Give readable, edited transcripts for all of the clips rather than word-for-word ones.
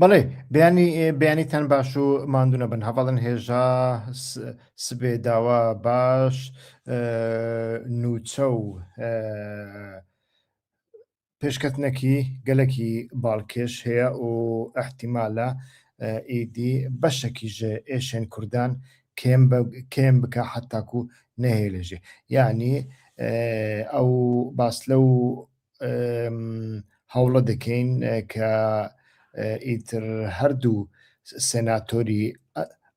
بەڵێ بەیانیتان باش و ماندوونە بن هەڤڵن هێژا سبێ داوا باش نوچە و پێشکەتنەکی گەلێکی باڵکێش هەیە و احتیمالە ئیدی بەشێکیژێ ئێشێن کوردان کێم بکە حتاکو نەهێلێژێ یعنی ئەو باس لەو هەوڵە دەکەین کە ئیتر هەردوو سێناتۆری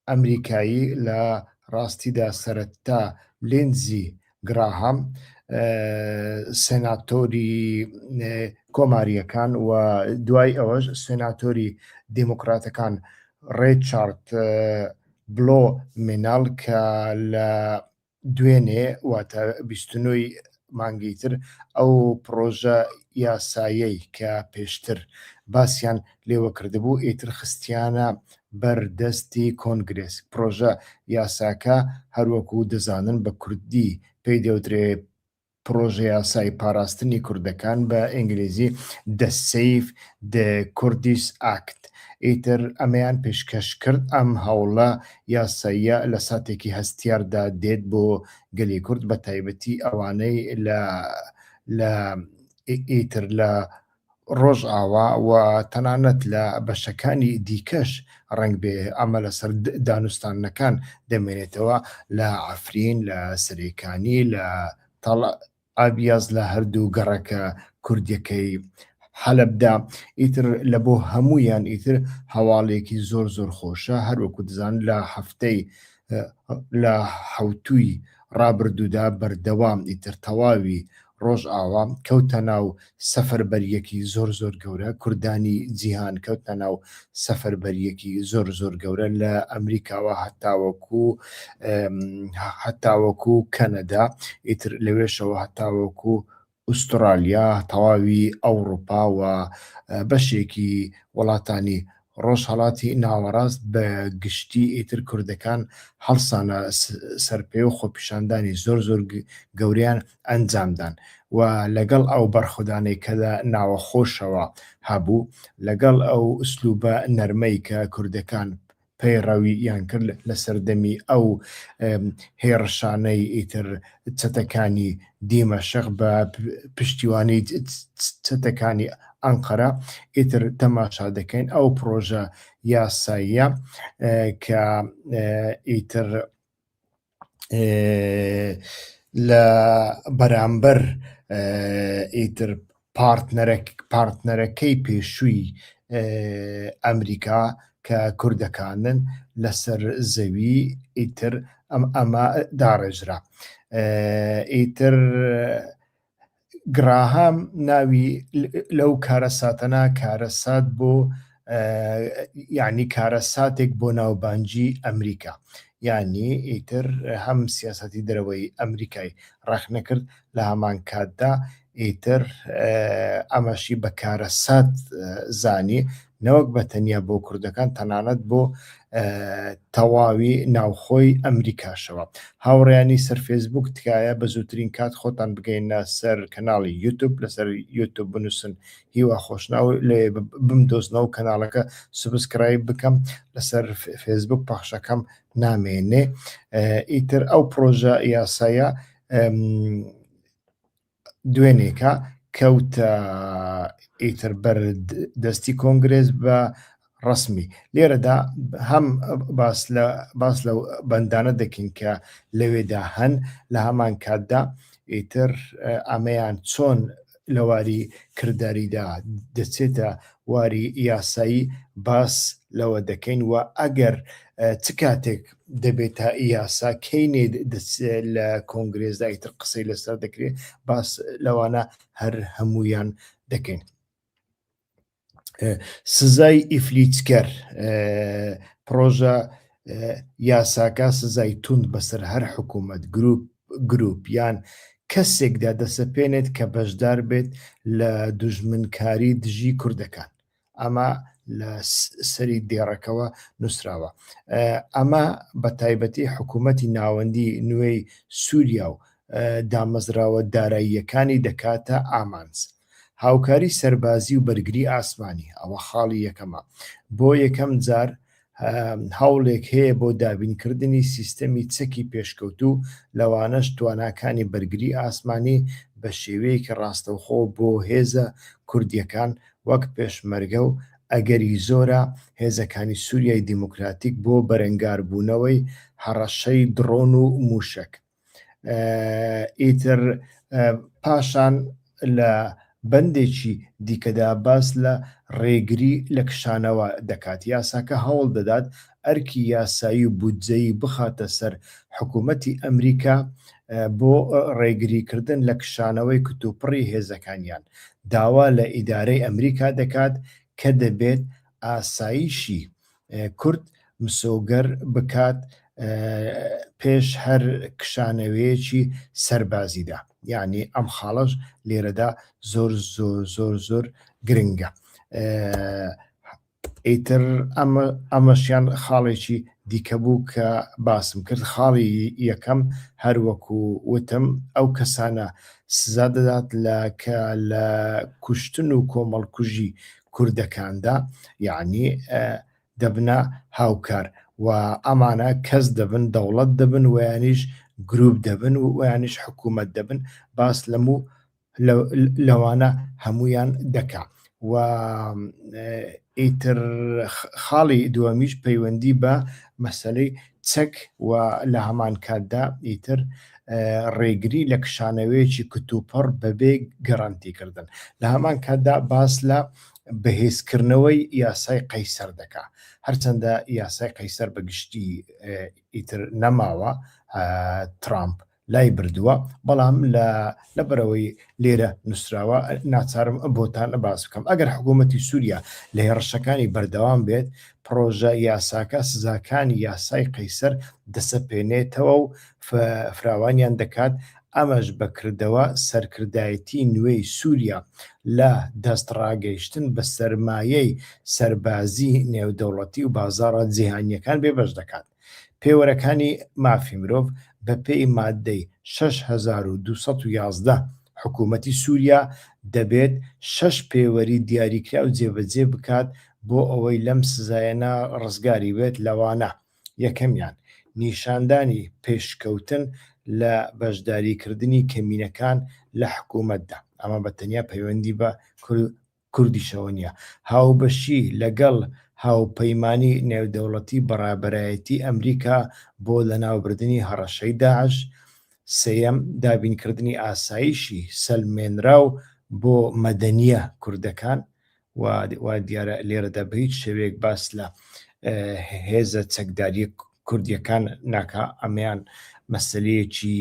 ئەمریکایی لە ڕاستیدا سەرەتا لێنزی گراهام سێناتۆری کۆماریەکان و دوای ئەوەش سێناتۆری دیموکراتەکان ڕێچارد بلۆ میناڵ کە لە دوێنێ واتە 29 مانگی تر ئەو پرۆژە یاسایەی کە پێشتر باسییان لێوە کردبوو ئیتر خستیانە بەردەستی کۆنگرس پرۆژە یاساکە هەروەکو دەزانن بە کوردی پێی دەوترێ پرۆژه یاسای پاراستنی کوردەکان بە ئینگلیزی The Save the Kurdish Act ئیتر ئەمەیان پێشکەش کرد ئەم هەوڵە یاساییە لە ساتێکی هەستیاردا دێت بۆ گەلی کورد بە تایبەتی ئەوانەی لە ئیتر لە ڕۆژ ئاوا و تەنانەت لە بەشەکانی دیکەش ڕنگ بێ ئەمە لەسەر دانوستانەکان دەمێنێتەوە لە عەفرین لە سەرێکانی لە ئابیاز لە هەردوو گەڕەکە کوردیەکەی حەلەبدا ئیتر لە بۆ هەمویان ئیتر هەواڵێکی زۆر زۆر خۆشە هەروەکو دەزان لە هەفتەی لە حەوتووی ڕابردوودا بەردەوام ئیتر تەواوی ڕۆژ ئاوا کەوتە ناو سەفەربەریەکی زۆر زۆر گەورە کوردانی جیهان کەوتە ناو سەفەربەریەکی زۆر زۆر گەورە لە ئەمریکاوە هەتاوەکو کەنەدا ئیتر لەوێشەوە هەتاوەکو ئوسترالیا تەواوی ئەوروپا و بەشێکی وڵاتانی ڕۆژهەڵاتی ناوەڕاست بە گشتی ئیتر کوردەکان هەڵسانە سەرپێ و خۆپیشاندانی زۆر زۆر گەوریان ئەنجامدان و لەگەڵ ئەو بەرخودانەی کەدا ناوەخۆشەوە هەبوو لەگەڵ ئەو ئوسلوبە نەرمەی کە کوردەکان پەیڕەوی یان کرد لە سەردەمی ئەو هێڕشانەی ئیتر چەتەکانی دیمەشق بە پشتیوانی چەتەکانی ئەنقەرە ئیتر تەماشا دەکەین ئەو پرۆژە یاساییە کە ئیتر لە بەرامبەر ئیتر پارتنەرەکەی پێشووی ئەمریکا کە کوردەکانن لەسەر زەوی ئیتر ئەمە داڕێژرا ئیتر گراهام ناوی لەو کارەساتەنا کارەسات بۆ یعنی کارەساتێک بۆ ناوبانجی ئەمریکا یعنی ئیتر هەم سیاسەتی دەرەوەی ئەمریکای ڕەخ نەکرد لە هەمان کاتدا ئیتر ئەمەشی بە کارەسات زانی نەوەک بە تەنیا بۆ کوردەکان تەنانەت بۆ تەواوی ناوخۆی ئەمریکاشەوە هاوڕێیانی سەر فێسبوک تکایە بە زووترین کات خۆتان بگەینە سەر کەناڵی یوتیوب لەسەر یوتیوب بنووسن هیوا خۆشناو لێ بمدۆزنەوە کەناڵەکە سوبسکرایب بکەم لەسەر فێسبوک پەخشەکەم نامێنێ ئیتر ئەو پرۆژە یاسایە دوێنێکە کەوتە ئیتر بەردەستی کۆنگرس بە ڕسمی لێرەدا هەم باس لە بەندانە دەکەین کە لەوێدا هەن لە هەمان کاتدا ئیتر ئەمەیان چۆن لە واری کرداریدا دەچێتە واری یاسایی باس لەوە دەکەین و ئەگەر چ کاتێک دەبێتە یاسا کەینێ لە کۆنگرێزدا ئیتر قسەی لەسەر دەکرێت باس لەوانە هەر هەمویان دەکەین سزای ئیفلیچکەر پرۆژە یاساکە سزای توند بەسەر هەر حکوومەت گروپ یان کەسێکدا دەسەپێنێت کە بەشدار بێت لە دوژمنکاری دژی کوردەکان ئەمە لە سەری دێڕەکەوە نووسراوە ئەمە بە تایبەتی حکوومەتی ناوەندی نوێی سووریا و دامەزراوە داراییەکانی دەکاتە ئامانج هاوکاری سەربازی و بەرگری ئاسمانی ئەوە خاڵی یەکەمە. بۆ یەکەم جار هەوڵێک هەیە بۆ دابینکردنی سیستەمی چەکی پێشکەوتوو لەوانەش تواناکانی بەرگری ئاسمانی بە شێوەیەکی ڕاستەوخۆ بۆ هێزە کوردیەکان وەک پێشمەرگە و ئەگەری زۆرە هێزەکانی سووریای دیموکراتیک بۆ بەرەنگاربوونەوەی هەڕەشەی درۆن و موشک. ئیتر پاشان لە بەندێکی دیکەدا باس لە ڕێگری لە کشانەوە دەکات. یاساکە هەوڵ دەدات ئەرکی یاسایی و بودجەی بخاتە سەر حکوومەتی ئەمریکا بۆ ڕێگریکردن لە کشانەوەی کتوپڕی هێزەکانیان. داوا لە ئیدارەی ئەمریکا دەکات کە دەبێت ئاسایشی کورد مسۆگەر بکات پێش هەر کشانەوەیەکی سەربازیدا. یعنی ئەم خاڵەش لێرەدا زۆر زۆر زۆر زۆر گرنگە. ئیتر ئەمەشیان خاڵێکی دیکە بوو کە باسم کرد. خاڵی یەکەم هەروەکو وتم ئەو کەسانە سزا دەدات لە کوشتن و کۆمەڵکوژی کوردەکاندا، یعنی دەبنە هاوکار و ئەمانە کەس دەبن، دەوڵەت دەبن، ویانیش گروپ دەبن و ویانیش حکوومەت دەبن. باس لەوانە هەمویان دەکا. و ئیتر خاڵی دووەمیش پەیوەندی بە مەسەلەی چەک و لە هەمان کاتدا ئیتر ڕێگری لە کشانەوەیەکی کتوپڕ بەبێ گەڕانتیکردن. لە هەمان کاتدا باس لە بەهێزکردنەوەی یاسای قەیسەر دەکا. هەرچەندە یاسای قەیسەر بەگشتی ئیتر نەماوە، ترامپ لای بردووە، بەڵام لەبەرەوەی لێرە نووسراوە ناچارم بۆتان باس بکەم. ئەگەر حکوومەتی سووریا لە هێرشەکانی بەردەوام بێت، پرۆژە یاساکە سزاکانی یاسای قەیسەر دەسەپێنێتەوە و فراوانیان دەکات ئەمەش بەکردەوە سەرکردایەتی نوێی سووریا لە دەستڕاگەیشتن بە سەرمایەی سەربازی نێودەوڵەتی و بازاڕە جیهانیەکان بێبەش دەکات. پێوەرەکانی مافی مرۆڤ بە پێی مادەی 6211 حکوومەتی سووریا دەبێت 6 پێوەری دیاریکرا و جێبەجێ بکات بۆ ئەوەی لەم سزایەنە ڕزگاری بێت. لەوانە یەکەمیان نیشاندانی پێشکەوتن لە بەشداریکردنی کەمینەکان لە حکوومەتدا، ئەمە بەتەنیا پەیوەندی بە کوردیشەوە نیە، هاوبەشی لەگەڵ هاوپەیمانی نێودەوڵەتی بەڕابەرایەتی ئەمریکا بۆ لەناوبردننی هەڕەشەی داعش. سێەم دابینکردنی ئاسایشی سەلمێنراو بۆ مەدەنیە کوردەکان و دیارە لێرەدا بە هیچ شێوەیەک باس لە هێزە چەکداری کوردیەکان ناکا. ئەمیان مەسەلەیەکی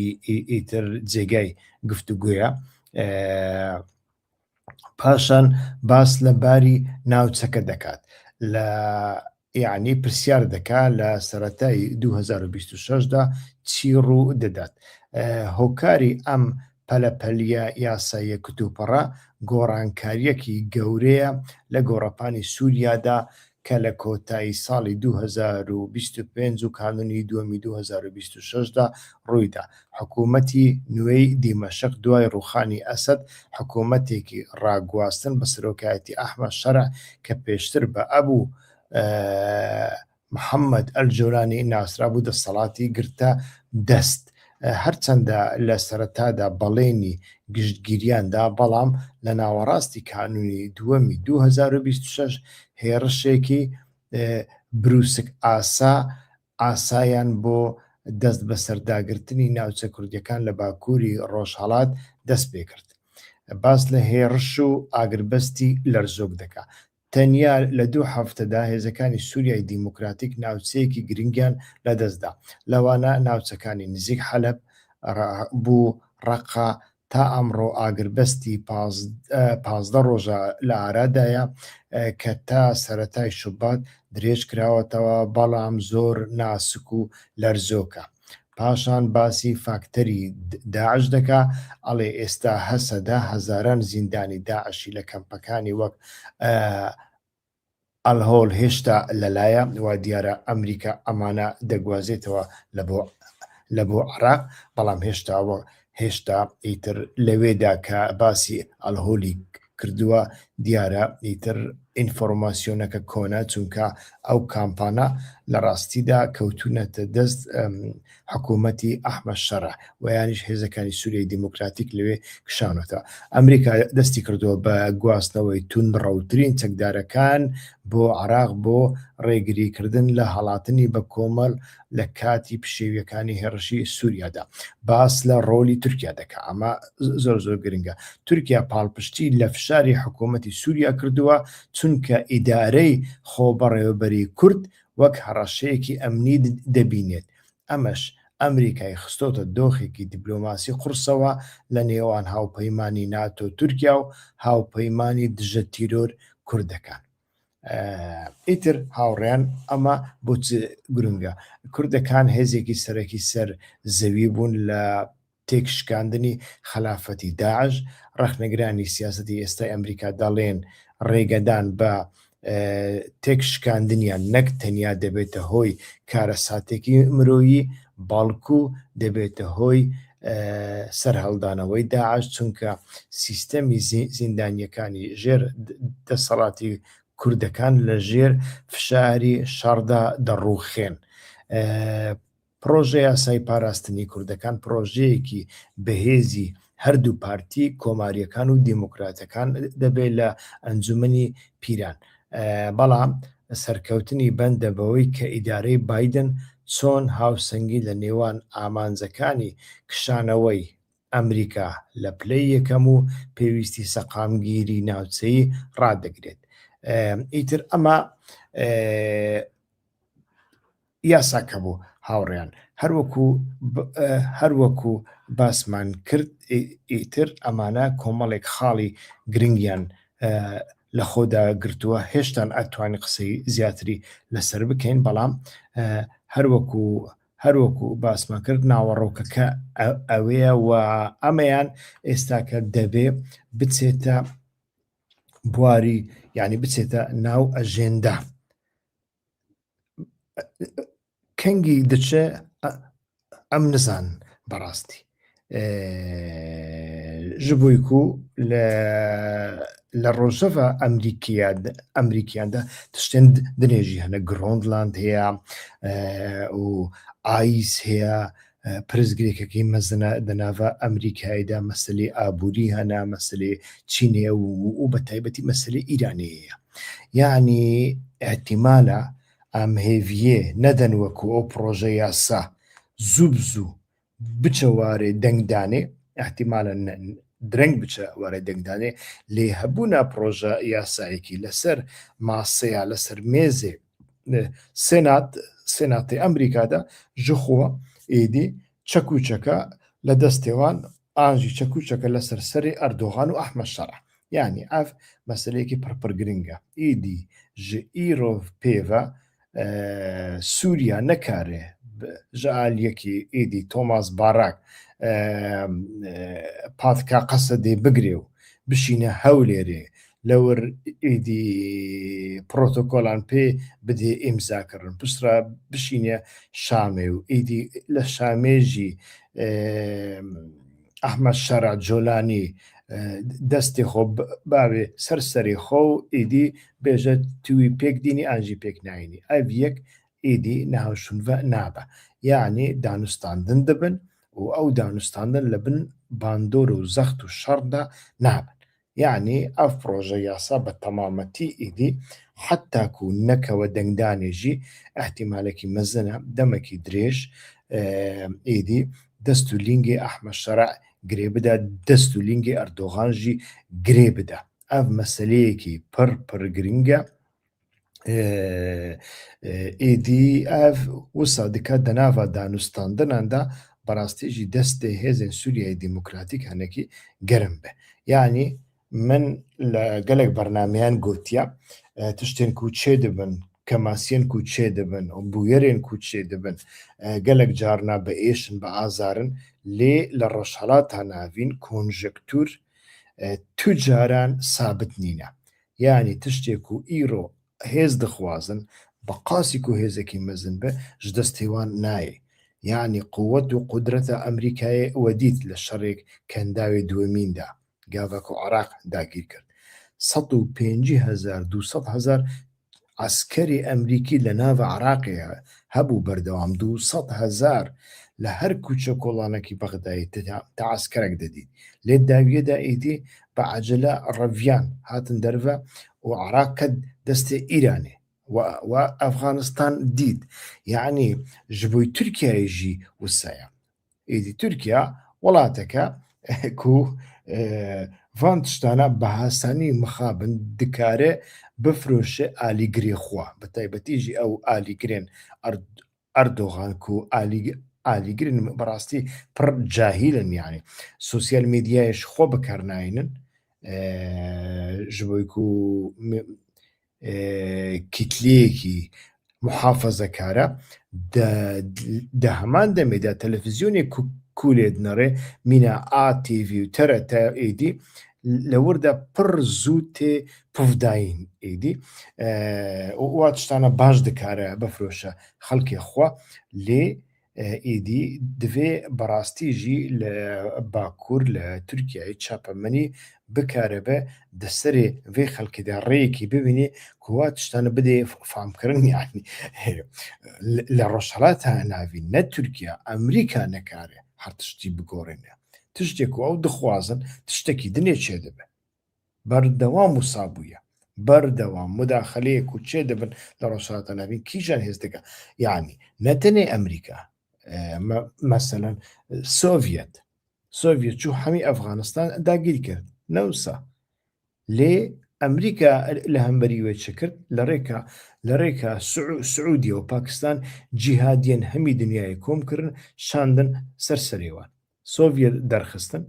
ئیتر جێگای گفتوگویە. پاشان باس لە باری ناوچەکە دەکات، یعنی پرسیار دەکات لە سەرەتای 2026دا چی ڕوو دەدات. هۆکاری ئەم پەلەپەلیە یاساییە کتوپەڕە گۆڕانکاریەکی گەورەیە لە گۆڕەپانی سووریادا کە لە کۆتایی ساڵی 2025 و کانونی دووەمی 2026دا ڕوویدا. حکوومەتی نوێی دیمەشق دوای ڕووخانی ئەسەد حکوومەتێکی ڕاگواستن بە سەرۆکایەتی ئەحمەد شەرع کە پێشتر بە ئەبوو محەممەد ئەلجۆرانی ناسرا بوو دەسەڵاتی گرتە دەست. هەرچەندە لە سەرەتادا بەڵێنی گشتگیریاندا، بەڵام لە ناوەڕاستی کانونی دووەمی 2026 هێرشێکی بروسک ئاسایان بۆ دەست بە سەرداگرتنی ناوچە کوردیەکان لە باکووری ڕۆژهەڵات دەست پێ کرد. باس لە هێرش و ئاگربەستی لەرزۆک دەکا. تەنیا لە 2 هەفتەدا هێزەکانی سووریای دیموکراتیک ناوچەیەکی گرنگیان لەدەستدا، لەوانە ناوچەکانی نزیک حەلەب بوو ڕەقا. تا ئەمڕۆ ئاگربەستی 15 ڕۆژە لە ئارادایە کە تا سەرەتای شوبات درێژ کراوەتەوە، بەڵام زۆر ناسک و لەرزۆکە. پاشان باسی فاکتەری داعش دەکا، ئەڵێ ئێستا هەسەدا هەزاران زیندانی داعشی لە کەمپەکانی وەک ئەلهۆڵ هێشتا لەلایە و دیارە ئەمریکا ئەمانە دەگوازێتەوە لە بۆ عێراق، بەڵام هێشتا ئیتر لەوێدا کە باسی ئەلهۆلی کردووە دیارە ئیتر ئینفۆرماسیۆنەکە کۆنا چونکە ئەو کامپانە لە ڕاستیدا کەوتونەتە دەست حکوومەتی ئەحمەد شەڕە و یانیش هێزەکانی سووریای دیموکراتیک لەوێ کشانەوە. ئەمریکا دەستی کردووە بە گواستنەوەی توندڕەوترین چەکدارەکان بۆ عێراق بۆ ڕێگریکردن لە هەڵاتنی بە کۆمەڵ لە کاتی پشێویەکانی هێرشی سووریادا. باس لە ڕۆلی تورکیا دەکات. ئەمە زۆر زۆر گرنگە. تورکیا پاڵپشتی لە فشاری حکوومەتی سووریا کردووە چونکە ئیدارەی خۆبەڕێوەبەری کورد وەک هەڕەشەیەکی ئەمنی دەبینێت. ئەمەش ئەمریکای خستۆتە دۆخێکی دیپلۆماسی قورسەوە لە نێوان هاوپەیمانی ناتۆ تورکیا و هاوپەیمانی دژە تیرۆر کوردەکان. ئیتر هاوڕێیان ئەمە بۆ گرنگە. کوردەکان هێزێکی سەرەکی سەر زەوی بوون لە تێکشکاندنی خلافەتی داعش. ڕەخنەگرانی سیاسەتی ئێستای ئەمریکا دەڵێن ڕێگەدان بە تێکشکاندنیان نەک تەنیا دەبێتە هۆی کارەساتێکی مرۆیی باڵکو دەبێتە هۆی سەرهەڵدانەوەی داعش چونکە سیستەمی زیندانیەکانی ژێر دەسەڵاتی کوردەکان لە ژێر فشاری شەڕدا دەڕوخێن. پرۆژە یاسای پاراستنی کوردەکان پرۆژەیەکی بەهێزی هەردوو پارتی کۆماریەکان و دیموکراتەکان دەبێت لە ئەنجومەنی پیران. بەڵام سەرکەوتنی بەندە بەوەی کە ئیدارەی بایدن چۆن هاوسەنگی لە نێوان ئامانجەکانی کشانەوەی ئەمریکا لە پلەی یەکەم و پێویستی سەقامگیری ناوچەیی ڕادەگرێت. ئیتر ئەمە یاساکە بوو هاوڕێیان هەروەکو باسمان کرد ئیتر ئەمانە کۆمەڵێک خاڵی گرنگیان لە خۆدا گرتووە هێشتان ئەتوانی قسەی زیاتری لەسەر بکەین بەڵام هەروەکو باسمان کرد ناوەڕۆکەکە ئەوەیە و ئەمەیان ئێستاکە دەبێ بچێتە بواری یعنی بچێتە ناو ئەژێندا. کەنگی دەچێ ئەم نزان بەڕاستی ji بووی ku لە ڕۆژەڤە ئەمریکیاندا تشتێن دنێژی هەنە گرۆندلاند هەیە و ئایس هەیە پرزگرێکەکەی مەزنە دەناوە ئەمریکایدا مەسلەی ئابووری هەنا مەسلەی چینێ و بە تایبەتی مەسلەی ئیرانەیە. یعنی ئەحتیمالە ئەم هێڤیە نەدەن وەکو ئەو پرۆژە یاسا زوو بچەوارێ دەنگدانێ ئەحتیمالە درەنگ بچە وارە دەنگدانێ لێ هەبوونا پرۆژە یاسایەکی لەسەر ماسەیە لەسەر مێزێ سێناتی ئەمریکادا ژخۆوە ئیدی چەکوچەکە لە دەستێوان ئاژی چەکوچەکە لەسەر سەری ئەردۆغان و ئەحمەد شەڕە. یعنی ئەف مەسلەیەکی پڕپڕگرنگە ئیدی ژ ئیرۆڤ پێڤە سووریا نەکارێ ژعالیەکی ئیدی تۆماس باراک پاتکا قەسە دێ بگرێ و بشینە هەولێرێ لەور ئیدی پرۆتۆکۆلان پێ بدێ ئیمزاکردن پشترا بشینە شامێ و ئیدی لە شامێژی ئەحمەد شەڕە جۆلانی دەستی خۆ باوێ سەرسەری خۆ و ئیدی بێژە توی پێک دینی ئاژی پێک ناینی ئەڤ یەک ئیدی ناوشونڤە نابە. یعنی دانوستاندن دەبن و ئەو دانوستاندن لە بن باندۆر و زەخت و شەڕدا نابن. یعنی ئەف پرۆژە یاسا بە تەمامەتی ئیدی حتاکو نەکەوە دەنگدانێژی ئەحتیمالێکی مەزنە دەمەکی درێژ ئیدی دەست و لینگی ئەحمەد شەڕە گرێ بدە دەست و لینگی ئەردۆغانژی گرێ بدە. ئەف مەسلەیەکی پڕ گرنگە ئیدی ئەف وسا دکات دەناوە دانوستاندناندا بەڕاستیژی دەستێ هێزن سووریای دیموکراتیک هەنێکی گەرم بێ. یعنی من لە گەلێک بەرنامەیان گوتیە تشتێن کوچێ دەبن کەماسیێن کوچێ دەبن و بویەرێن کوچێ دەبن گەلێک جارنا بە ئێشن بە ئازارن لێ لە ڕۆژهەڵاتە ناوین کۆنژەکتور تو جاران سابت نینە. یعنی تشتێک و ئیرۆ هێز دەخوازن بە قاسێک و هێزێکی مەزن بە ژ دەستێوان نایە. یعنی قووەت و قودرەتە ئەمریکای وەدیت لە شەڕێک کەنداوی دووەمیندا گاڤک و عێراق داگیر کرد. 150,000 200,000 عسکری ئەمریکی لە ناو عراقیە هەبوو بەردەوام 200,000 لە هەر کوچە کۆڵانێکی بەغدایی تا عسکەرێک دەدیت لێ داویەدا ئیدی بە عەجەلە ڕەڤیان هاتن دەرڤە و عراق کە دەستێ ئیرانێ و ئەفغانستان دیت یعنی ji بۆی تورکیایژی وسایە ئیدی تورکیا وڵاتەکە کو van tiştana bi hasanî mixabin dikare bifroşe alîgirê xwe bi taybetî jî ew alîgirên Erdogan ku alîgirên bi rastî pir cahîlin yani sosyal medyayê ji xwe bikarnayînin ji bo ku kîtleyekî muhafezekare di heman demê de televizyonê ku lê dinêre mîna ATV û TRT êdî li wir de pir zû tê puvdayîn êdî wa tiştana baş dikare bifroşe xelkê xwe lê êdî divê berastî jî li Bakur li Tirkiyeyê çapemenî bikaribe di serê vê xelkê de rêyekî bibînî ku wa tiştane bidê famkirin yani li Rojhilata navî ne Tirkiye Emerîka nekare her tiştî bigorîne tiştê ku ew dixwazin tiştekî dinê çêdibe berdewam wisa bûye berdewam mudaxeleyê ku çêdibin li Rojhilata navî kîjan hêz dike yani ne tenê Emerîka meselen Sovyet çû hemî Efganistan dagîr kir ne wisa lê Emerîka li hemberî wê çi kir li rêka Siûdiye û Pakistan cîhadiyên hemî dinyayê kom kirin şandin ser serê wan Sovyet derxistin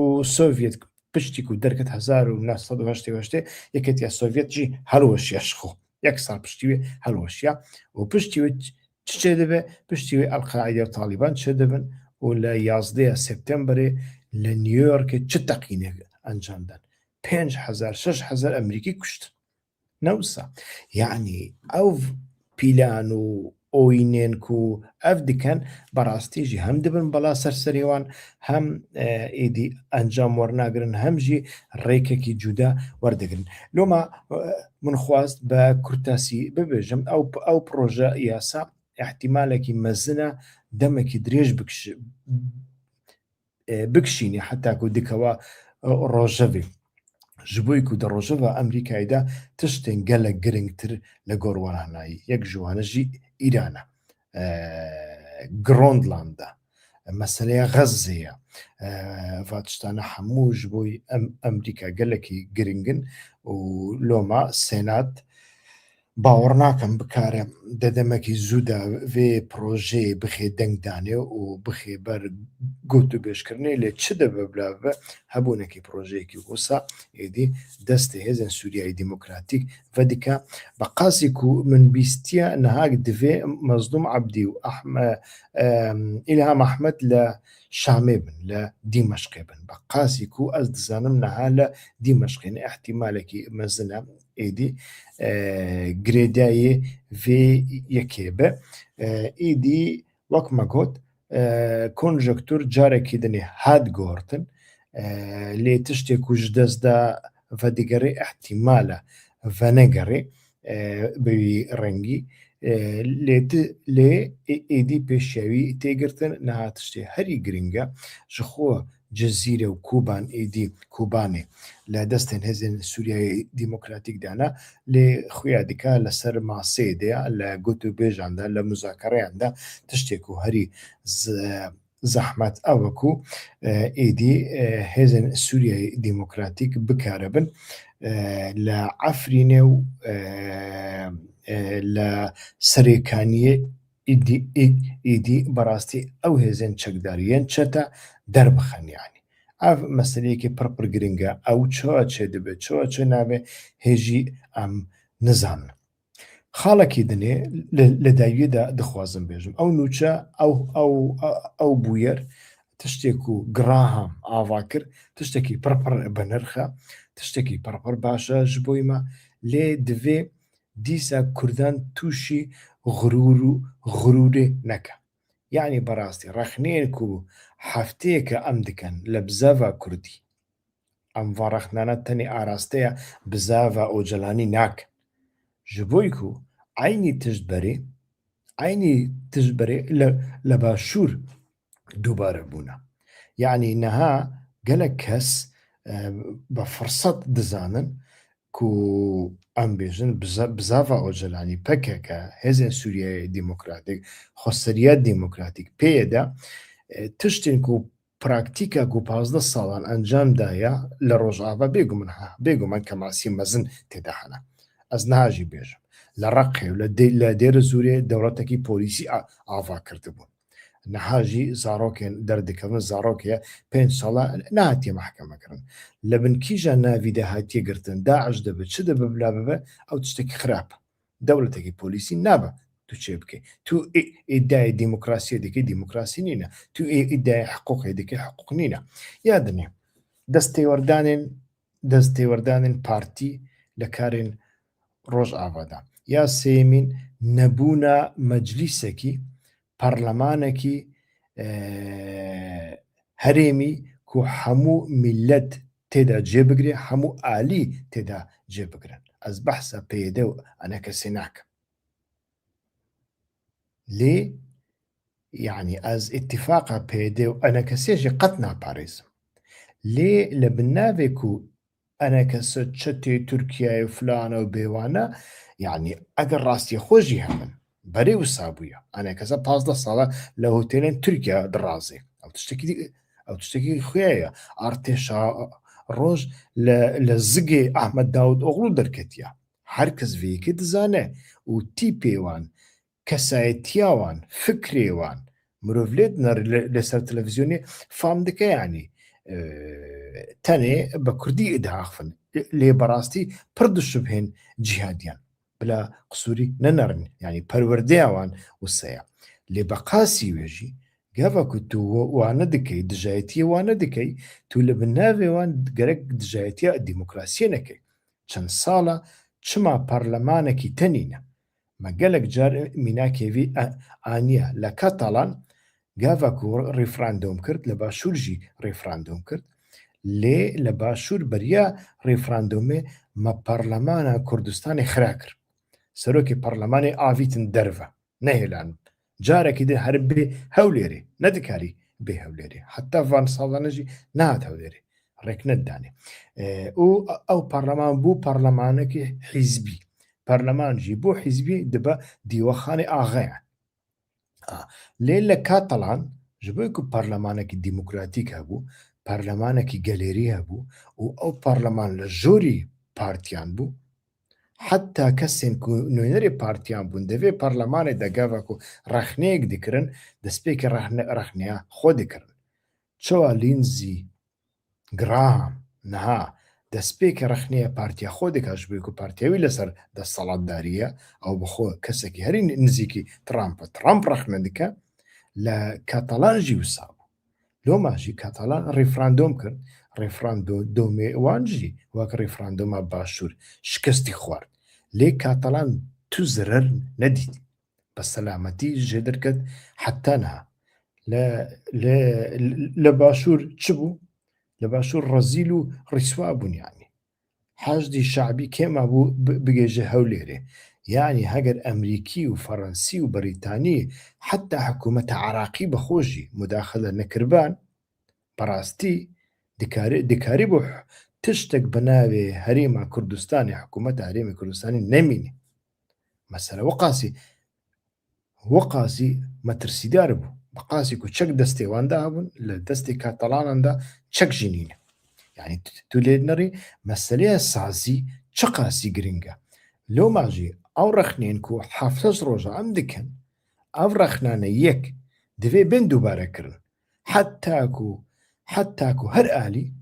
û Sovyet piştî ku derket 1988 yeketiya Sovyet jî helweşiya ji xwe yek sal piştî wê helweşiya û piştî wê çi çêdibe piştî wê El-Qaîde û Talîban çêdibin û li 11 Septemberê li New Yorkê çi teqînek encam dan 5,000 6,000 Emerîkî kuştin ne wisa yani ew pîlan û oyînên ku ev dikin berastî jî hem dibin bela ser serê wan hem êdî encam wernagirin hem jî rêkekî cuda werdigirin loma min xwast bi kurtasî bibêjim ew proje yasa ihtimalekî mezin e demekî dirêj bikişîne heta ku dikewa rojevê ji bo ku di rojeva Emerîkayê de tiştên gelek giringtir li gor wan henayî yek ji wan jî İran e Grönland e meseleya Xezê ye va tiştane hemû ji bo Emerîka gelekî giringin û loma Senat باwer nakim bikare di demekî zû de vê projeyê bixê deng danê û bixê ber gotûbêjkirinê lê çi dibe bila bibe hebûnekî projeyekî wisa êdî destê Hêzên Sûriyayê Demokratîk vedike bi qasî ku min bîstiya nihak divê Mezlûm Ebdî û İlham Ehmed li Şamê bin li Dîmeşqê bin bi qasî ku ez dizanim niha li Dîmeşqê ne ihtimalekî mezin e êdî girêdayê vê yekê be êdî wek me got konjektûr carekî dinê hat gotin lê tiştê ku ji dest da vedigerê ihtimal e venegerê bi wî rengî lê êdî pêşawî têgirtin niha tiştê herî giring e ji xwe Cezîre û Kuban êdî Kubanê li destên Hêzên Sûriyayê Demokratîk dane lê xuya dike li ser maseyê de li gotûbêjan de li muzakareyan de tiştê ku herî zehmet ew e ku êdî Hêzên Sûriyayê Demokratîk bikaribin li Efrînê û li serêkaniyê êdî berastî ew hêzên çekdariyên çete derbixin yani ev meseleyekî pir giring e ew çawa çêdibe çawa çê nabe hêjî em nizanin xalekî dinê li dawiyê de dixwazim bêjim ew nûçe ew bûyer tiştê ku Graham ava kir tiştekî pir bi nirx e tiştekî pir baş e ji bo me lê divê dîsa Kurdan tûşî xurûrê neke yani berastî rexneyên ku hefteyeke em dikin li bizava Kurdî ئەم ڤاڕەخنانە تەنی ئاراستەیە بزاڤە ئۆجەلانی ناکەن ji bo ku aynî tiştberê li başûr dubare bûne. Yani niha gelek kes bi firset dizanin ku em bêjin bizava Ocalanî PKK, Hêzên Sûriyeyê Demokratîk, Xweseriya Demokratîk pêyê de tiştên ku praktîka ku 15 salan encam daye li Rojava bêguman kemasî mezin têde hene. Ez niha jî bêjim. Li Reqê û li Dêra Sûriyê dewletekî polîsî ava kirdibû. Niha jî zarokên derdikevin zarokê 5 sala nehatiye mehkemekirin. Li bin kîja navî de hatiye girtin, Daeş dibe, çi dibe bila bibe, ew tiştekî xirab e. Dewletekî polîsî nabe tu çê bikî. Tu îddiayê dîmokrasiyê dikî, dîmokrasî nîne. Tu îddiayê hiqûqê dikî, hiqûq nîne. Ya dinê destêwerdanên partî li karên Rojava de. Ya sêmîn nebûna meclîsekî parlemanekî herêmî ku hemû millet têda cêbigire, hemû alî têda cêbigirin. Ez behsa PYD û enekesê nakim. Lê yani ez îtîfaqa PYD û enekesê jî qet naparêzim. Lê li bin navê ku enekese çetê Tirkiyeyê filan ew bêwane yani eger rastiyexwe jî hebin berê wisa bûye. Enekese 15 sala li hotelên Tirkiye dirazê. Ew tiştekî xuya ye. Artêşa roj li zigê Ehmed Daûtoğlu derketiye. Her kes vê yekê dizane û tîpê wan, kesayetiya wan, fikrê wan mirov lê dine li ser televizyonê fam dike yani. Tenê bi Kurdî îddiaxivin. Lê berastî pir dişibhên cihadiyan. Bila qisûrî nenerin yani perwerdeya wan wisa ye. Lê bi qasî wê jî gava ku tu wane dikey, dijayetiyê wane dikey, tu li bin navê wan gerek dijayetiya dîmokrasiyê nekey. Çend sala çima parlemanekî te nîne. Me gelek car mînakê vî aniye. Li Katalan gava ku referandum kir, li başûr jî referandum kir, lê li başûr beriya referandumê me parlemana Kurdistanê xira kir. Serokê parlemanê avîtin derve, nehêlan. Carekî din heribê Hewlêrê, nedikarî bê Hewlêrê. Heta van salan jî nehat Hewlêrê. Rêk nedanê. û ew parleman bû parlemanekî hîzbî. Parleman jî bû hîzbî dibe dîwexanê axeyan. Lê li Katalan ji bo ku parlemanekî dîmokratîk hebû, parlemanekî gelêrî hebû û ew parleman li jorî partiyan bû, heta kesên ku nûnerê partiyan bûn di vê parlemanê de gava ku rexneyek dikirin, destpêkê rexneya xwe dikirin. Çawa Lindsey Graham niha destpêkê rexneya partiya xwe dike ji bo ku partiya wî li ser destsalatdarî ye, ew bi xwe kesekî herî nizîkî Trump e. Trump rexne dike, li Katalan jî wisa bû. Loma jî Katalan referandum kir, referandumê wan jî wek referanduma başûr şikestî xward. Lê Katalan tu zirer nedît. Bi selametî jê derket heta niha. Li başûr çi bû? Li başûr rezîl û rîswa bûn yani. Heşdî şeعبî kêma bû bigêje Hewlêrê. Yani heger Emerîkî û Ferensî û Brîtanî heta hikûmeta Iraqî bi xwe jî mudaxele nekiriban, berastî dikarî bû tiştek bi navê Herêma Kurdistanê, hikûmeta Herêma Kurdistanê nemîne. Mesela wexasî me tirsidar bû. Bi qasî ku çek destê wan de hebûn, li destê Katalanan de çek jî nîne. Yani tu lê nerî meseleya sazî çi qasî giring e. Loma jî ew rexneyên ku 17 roja em dikin, ev rexnane yek divê bên dubare kirin. Heta ku her alî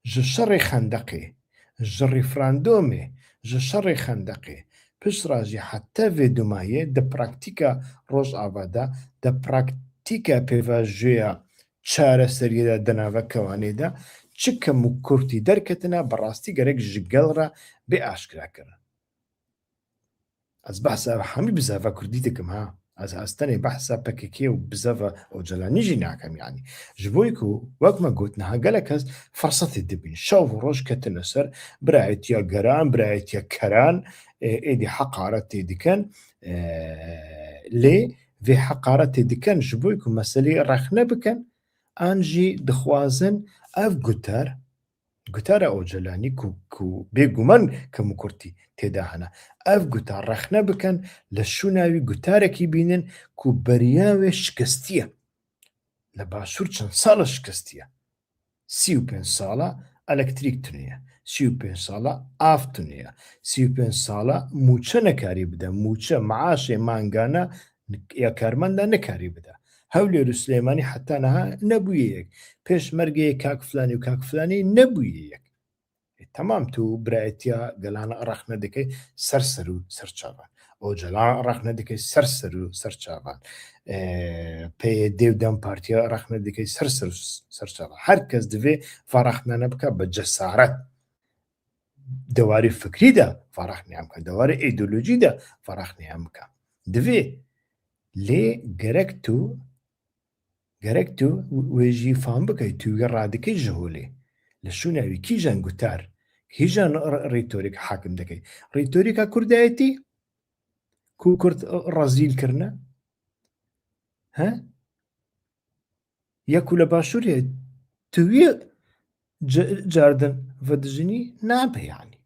ji şerê xendeqê, ji referandumê, ji şerê xendeqê, piştre jî heta vê dumayê di praktîka Rojava de, di praktîka pêvajoya çareseriyê de di nava kewanê de çi kem û kurtî derketine berastî gerek ji gel re bê aşkira kirin. Ez behsa hemî bi zava Kurdî dikim ha. ئەستەنێ بەحسا پەکەکێ و بزەڤە ئۆجەلانیژی ناکەم یانی ji bo ku وەکمە گوتنها gelek kes fersetê dibîn şev û roj ketine ser birayetiya geran birayetiya keran êdî heqaretê dikin lê vê heqaretê dikin ji bo ku meselê rexne bikin an jî dixwazin ev guter gutara ئۆجەلانî ku bêguman kem û kurtî têda hene ev gutar rexne bikin li şûnawî gutarekî bînin ku beriya wê şikestiye li başûr çend sala şikestiye 35 sala elektrîk tuniye 35 sala av tuniye 35 sala mûçe nekarî bide mûçe meaşê mangana ya karmenda nekarî bide Hewlêrû Silêmanî heta niha nebûye yek pêşmergeyê kak filanî û kak filanî nebûye yek Tamam tu birayetiya gelana rexne dikey ser ser û serçavan Ocalan rexne dikey ser ser û serçavan PYD û Dem Partiya rexne dikey ser ser û serçavan her kes divê varexnane bike bi cesaret dewarê fikrî de varexneyan bike dewarê îdeolojî de varexneyan bike divê lê gerek tu wê jî fam bikey tu wê radikey ji holê li şûnawî kîjan gutar kîjan rêtorîk hakim dikey rêtorîka Kurdayetî ku Kurd rezîl kirine he ya ku li başûrê tu wî cardin vedijînî nabe yanî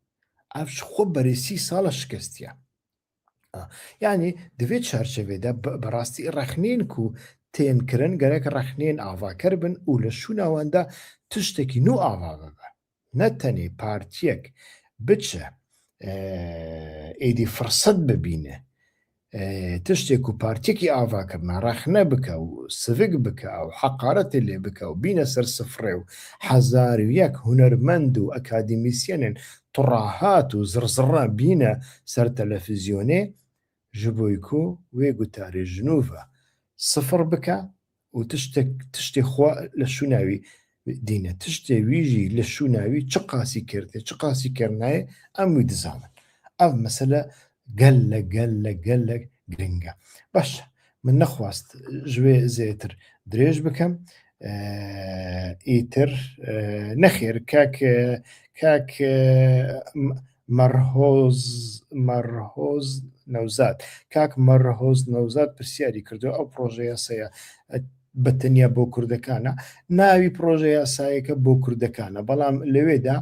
ev ji xwe berê 30 sala şikestiye yanî di vê çerçevê de bi rastî rexnên ku tên kirin gerek rexnên avakir bin û li şûna wan de tiştekî nû ava bibe ne tenê partiyek biçe êdî firset bibîne tiştê ku partiyekî ava kirina rexne bike û sivik bike û heqaretê lê bike û bîne ser sifrê û hezar û yek hunermend û akademîsyenên turahat û zirziran bîne ser televizyonê ji bo ku wê gutarê ji nû ve sifir bike û tiştê xwe li şûnawî dîne tiştê wî jî li şûnawî çi qasî kirdiye çi qasî kirinaye em wî dizanin ev mesele gelek gelek gelek giring e baş min nexwast ji wê zêtir dirêj bikim îtir nexêr kak merhoz Newzad kak merhoz Newzad pirsyarî kirdiwe ew proje yasaya beteniya bo Kurdekan e navî proje yasayeke bo Kurdekan e belam li wê de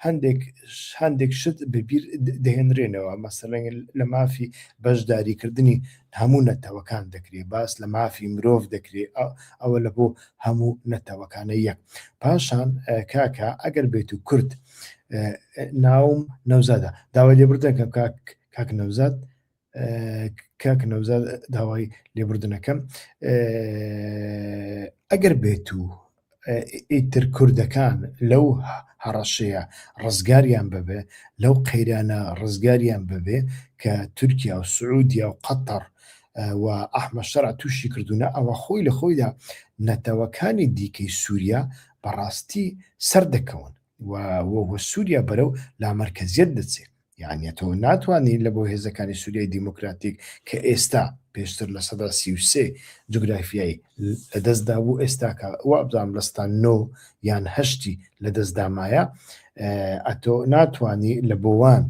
هەندێک شت bi bîr dihênirênewe meselên li mafî beşdarîkirdinî hemû netewekan dekirê bas li mafî mirov dekirê ew li bo hemû netewekan e yek paşan kaka eger bêtu Kurd navim Newzad e daway lêbirtin dikim kak Newzad daway lêbirtin dikim eger bêtu ئیتر کوردەکان لەو هەڕەشەیە ڕزگاریان ببێ لەو قەیرانە ڕزگاریان ببێ کە تورکیا و سعودیا و قەتەر و ئەحمەد شەرع تووشی کردوونە ئەوە خۆی لە خۆیدا نەتەوەکانی دیکەی سووریا بەڕاستی سەردەکەون و سووریا بەرەو لامەرکەزیەت دەچێت یعنی تۆ ناتوانانی لە بۆ هێزەکانی سووریای دیموکراتیک کە ئێستا پێشتر لە سەدا 33 جوگرافیایی لەدەستدا بوو ئێستاکە وابزانام لەستان 9 یان هەشتی لەدەستدامایە ئەتۆ ناتوانانی لە بۆوان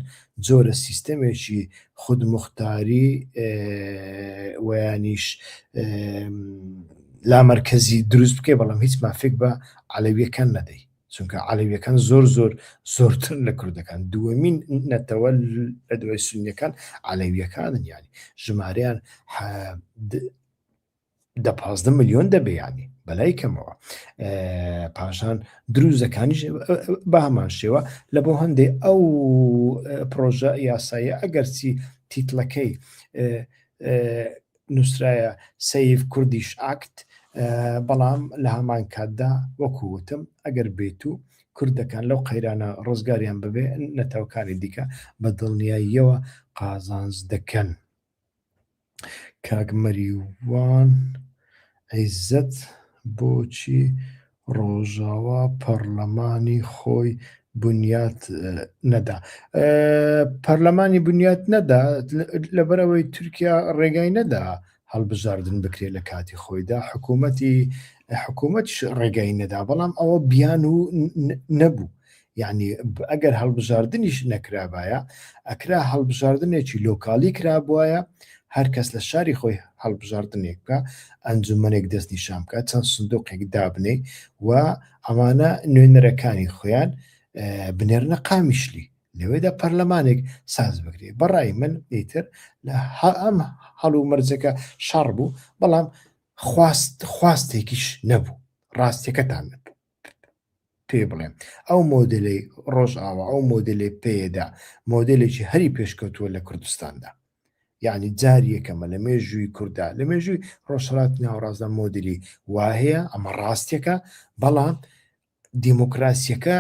جۆرە سیستەمێکی خودمختاری ویانیش لامەرکەزی دروست بکەی بەڵام هیچ مافێک بە عەلەویەکان نەدەی چونکە عەلەویەکان زۆرتر لە کوردەکان دووەمین نەتەوە لە دوای سونیەکان عەلەویەکانن یانی ژمارەیان 15 ملیۆن دەبێ ینی بەلای کەمەوە پاشان دروزەکانیش بە هەمان شێوە لە بۆ هەندێ ئەو پرۆژە یاسایە ئەگەرچی تیتڵەکەی نووسرایە سەیف کوردیش ئاکت بەڵام لە هەمان کاتدا وەکووتم ئەگەر بێت و کوردەکان لەو قەیرانە ڕزگاریان ببێ نەتەوەکانی دیکە بە دڵنیاییەوە قازانج دەکەن کاک مەریوان عیزەت بۆچی ڕۆژاوا پەرلەمانی خۆی بنیات نەدا پەرلەمانی بنیات نەدا لەبەرەوەی تورکیا ڕێگای نەدا هەڵبژاردن بکرێ لە کاتی خۆیدا حکوومەتیش ڕێگای نەدا بەڵام ئەوە بیان و نەبوو یعنی ئەگەر هەڵبژاردنیش نەکرابایە ئەکرا هەڵبژاردنێکی لۆکالی کرابواە هەر کەس لە شاری خۆی هەڵبژاردنێک بکە ئەنجومەنێک دەستی شام بکە چەند سندوقێک دابنێ و ئەمانە نوێنەرەکانی خۆیان بنێرنە قامیشلی لەوێدا پەرلەمانێک ساز بکرێ بەڕای من ئیتر ئەم هەڵ و مەرجەکە شەڕ بوو بەڵام خواستێکیش نەبوو ڕاستیەکەتان پێ بڵێم ئەو مۆدلی ڕۆژئاوا ئەو مۆدلی پێدا مۆدلێکی هەری پێشکەوتووە لە کوردستاندا یعنی جاری یەکەمە لە مێژووی کووردا لە مێژووی ڕۆژهەڵاتی ناوەڕاستدا مۆدلی واهەیە ئەمە ڕاستیەکە بەڵام دیموکراسیەکە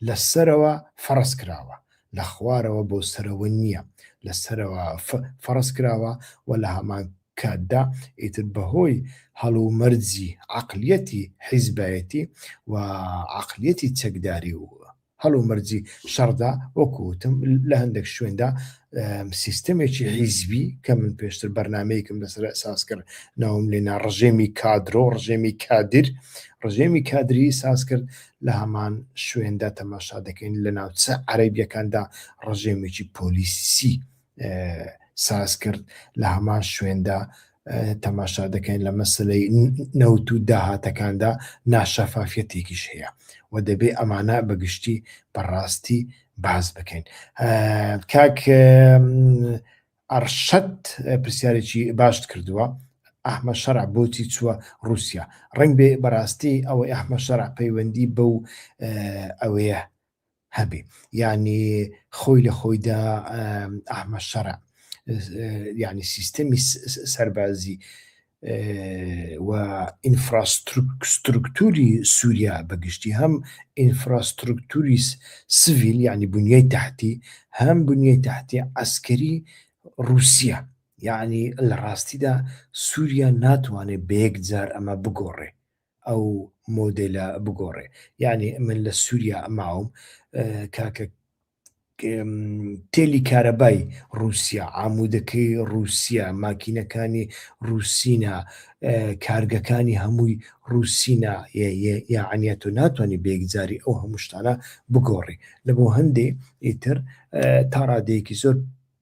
لە سەرەوە فەرز کراوە لە خوارەوە بۆ سەرەوە نییە لە سەرەوە فەرز کراوە و لە هەمان کاتدا ئیتر بەهۆی هەڵومەرجی عەقلیەتی حیزبایەتی و عەقلیەتی چەکداری و هەڵومەرجی شەڕدا وەکوتم لە هەندێک شوێندا سیستەمێکی حیزبی کە من پێشتر بەرنامەیەکم لەسەر ئەساس کرد ناوم لێنا ڕژێمی کادرۆ ڕژێمی کادر ڕژێمی کادری ساز کرد لە هەمان شوێندا تەماشا دەکەین لە ناوچە عەرەبیەکاندا ڕژێمێکی پۆلیسی ساز کرد لە هەمان شوێندا تەماشا دەکەین لە مەسلەی نەوت و داهاتەکاندا ناشەفافیەتێکیش هەیە و دەبێ ئەمانە بەگشتی بەڕاستی باز بکەین کاک ئەرشەد پرسیارێکی باشت کردووە ئەحمەد شەرع بۆچی چووە رووسیا ڕەنگ بێ بەڕاستی ئەوەی ئەحمەد شەرع پەیوەندی بەو ئەوەیە هەبێ یعنی خۆی لە خۆیدا ئەحمەد شەرع یعنی سیستەمی سەربازی و ئینفراستروکتوری سووریا بەگشتی هەم ئینفراستروکتوری سڤیل یعنی بنیەی تەحتی هەم بنیەی تەحتی عەسکەری رووسیا یعنی لە ڕاستیدا سووریا ناتوانێت بە یەکجار ئەمە بگۆڕێ ئەو مۆدێلە بگۆڕێ یعنی من لە سووریا ماوم کاکە تێلی کارەبای رووسیا ئامودەکەی رووسیا ماکینەکانی رووسینە کارگەکانی هەمووی رووسینە یعنی تۆ ناتوانانی بێگجاری ئەو هەموو شتانە بگۆڕی لە بۆ هەندێ ئیتر تا ڕادەیەکی زۆر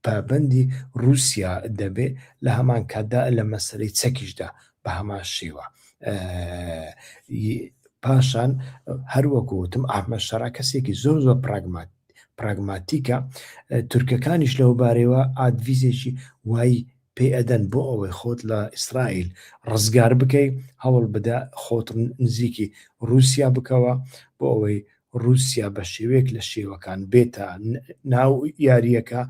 پابەندی رووسیا دەبێ لە هەمان کاتدا لە مەسەلەی چەکیشدا بە هەمان شێوە پاشان هەروەکوتم ئەحمەد شەرع کەسێکی زۆر زۆر پراگماتیکە تورکەکانیش لەو بارەوە ئادڤیزێکی وای پێ ئەدەن بۆ ئەوەی خۆت لە ئیسرائیل ڕزگار بکەی هەوڵ بدە خۆت نزیکی رووسیا بکەوە بۆ ئەوەی رووسیا بە شێوەیەک لە شێوەکان بێتە ناو یاریەکە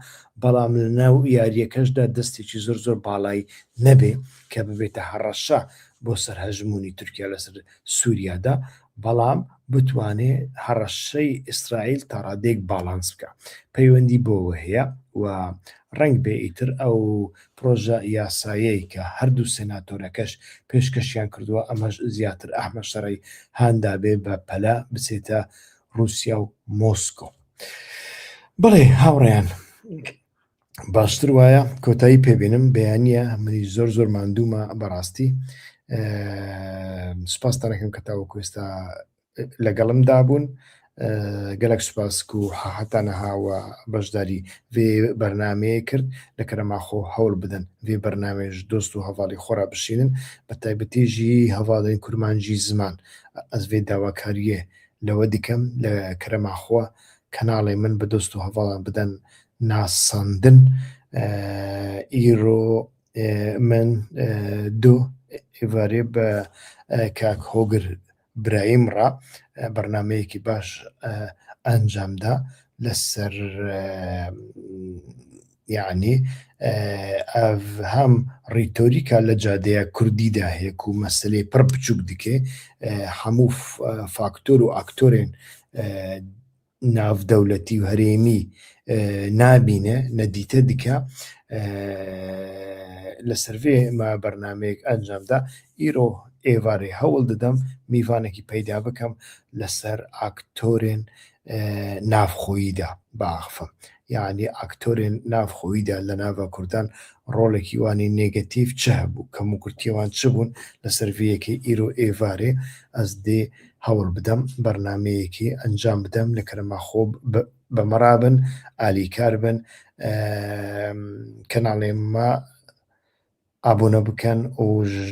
بەڵام لە ناو یاریەکەشدا دەستێکی زۆر زۆر باڵای نەبێ کە ببێتە هەڕەشە بۆ سەرهەژمونی تورکیا لەسەر سووریادا بەڵام بتوانێ هەڕەشەی ئیسرائیل تا ڕادێک باڵانس بکە پەیوەندی بۆەوە هەیە و ڕەنگ بێ ئیتر ئەو پرۆژە یاسایەی کە هەردوو سێناتۆرەکەش پێشکەشیان کردووە ئەمەش زیاتر ئەحمەد شەرعی هاندا بێ بە پەلە بچێتە رووسیا و مۆسکۆ بڵێ هاوڕێیان باشتر وایە کۆتایی پێبێنم بەیانە منی زۆر زۆر ماندوومە بەڕاستی سوپاستان دەکەم کە تاوەکو ئێستا لەگەڵمدا بوون گەلک سوپاسک و هەتانەهاوە بەشداری vê بەرنمەیە کرد لە کەرەماخۆ هەوڵ بدەن vê بەرنمێش دۆست و هەواڵی خۆرا بشینن بە تایبەتیژی هەواڵی کورمانجی زمان ئەس vê داواکاریە لەوە دیکەم لە کەرەماخۆ کەناڵی من بە دۆست و هەواڵان بدەن ناساندن ئیرۆ من دو ئێوارێ بە کاک هۆگر براهیمڕا بەرنمەیەکی باش ئەنجامدا لەسەر یعنی هەم ڕیتۆریکا لە جادەیە کوردیدا هەیە و مەسلەی پڕ بچووک دیکێ هەموو فاکتۆر و ئاکتۆرێن ناودەوڵەتی و هەرێمی نابینە نەدیتە دیکە لەسەر vê ما بەرنمەیەک ئەنجامدا ئیرۆ ئێوارێ هەوڵ دەدەم میوانێکی پەیدا بکەم لەسەر ئاکتۆرێن نافخۆییدا باخفە یعنی ئاکتۆرێن نافخۆییدا لە ناوە کوردان ڕۆڵێکی وانی نێگەتیڤ چ هەبوو کەم و کورتیەوان چ بوون لەسەر ڤیەکەی ئیرۆ ئێوارێ ئەس دێ هەوڵ بدەم بەرنمەیەکی ئەنجام بدەم لە کەرەماخۆ بەمەرابن ئالیکار بن کەناڵێمە ئابوونە بکەن و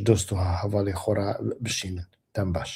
دۆست و هەواڵی خۆرا بشینن دەم باش.